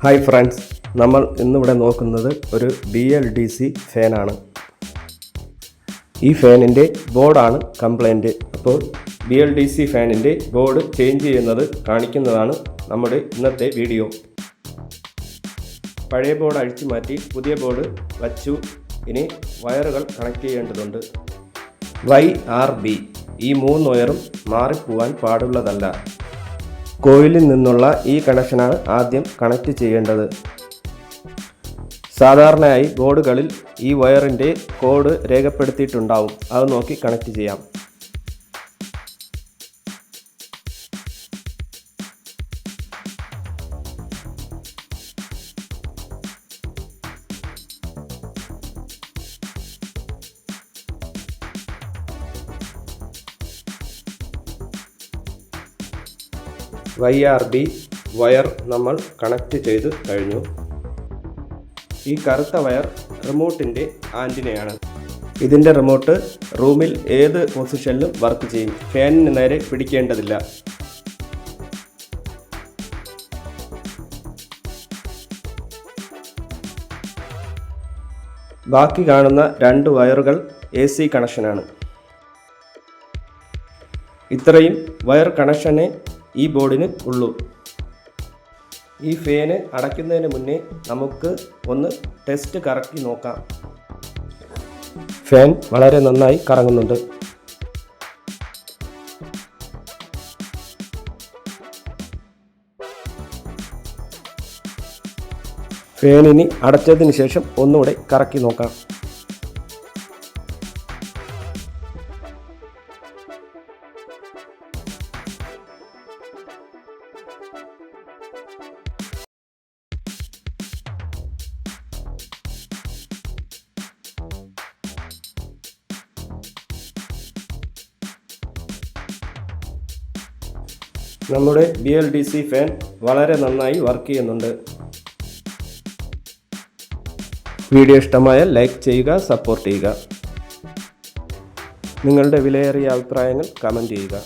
Hi friends, നമ്മൾ ഇന്നിവിടെ നോക്കുന്നത് ഒരു BLDC ഫാനാണ്. ഈ ഫാനിൻ്റെ ബോർഡാണ് കംപ്ലൈൻറ്റ്. അപ്പോൾ BLDC ഫാനിൻ്റെ ബോർഡ് ചേഞ്ച് ചെയ്യുന്നത് കാണിക്കുന്നതാണ് നമ്മുടെ ഇന്നത്തെ വീഡിയോ. പഴയ ബോർഡ് അഴിച്ചു മാറ്റി പുതിയ ബോർഡ് വച്ചു. ഇനി വയറുകൾ കണക്ട് ചെയ്യേണ്ടതുണ്ട്. YRB ഈ 3 വയറും മാറിപ്പോവാൻ പാടുള്ളതല്ല. കോയിലിൽ നിന്നുള്ള ഈ കണക്ഷനാണ് ആദ്യം കണക്ട് ചെയ്യേണ്ടത്. സാധാരണയായി ബോർഡുകളിൽ ഈ വയറിൻ്റെ കോഡ് രേഖപ്പെടുത്തിയിട്ടുണ്ടാവും. അത് നോക്കി കണക്ട് ചെയ്യാം. YRB വയർ നമ്മൾ കണക്ട് ചെയ്ത് കഴിഞ്ഞു. ഈ കറുത്ത വയർ റിമോട്ടിൻ്റെ ആൻറ്റിനയാണ്. ഇതിൻ്റെ റിമോട്ട് റൂമിൽ ഏത് പൊസിഷനിലും വർക്ക് ചെയ്യും. ഫാനിന് നേരെ പിടിക്കേണ്ടതില്ല. ബാക്കി കാണുന്ന 2 വയറുകൾ AC കണക്ഷനാണ്. ഇത്രയും വയർ കണക്ഷനെ ഈ ബോർഡിന് ഉള്ളൂ. ഈ ഫാന് അടയ്ക്കുന്നതിന് മുന്നേ നമുക്ക് ഒന്ന് ടെസ്റ്റ് കറക്കി നോക്കാം. ഫാൻ വളരെ നന്നായി കറങ്ങുന്നുണ്ട്. ഫാനിനി അടച്ചതിന് ശേഷം ഒന്നുകൂടെ കറക്കി നോക്കാം. നമ്മുടെ BLDC ഫാൻ വളരെ നന്നായി വർക്ക് ചെയ്യുന്നുണ്ട്. വീഡിയോ ഇഷ്ടമായാൽ ലൈക്ക് ചെയ്യുക, സപ്പോർട്ട് ചെയ്യുക. നിങ്ങളുടെ വിലയേറിയ അഭിപ്രായങ്ങൾ കമൻറ്റ് ചെയ്യുക.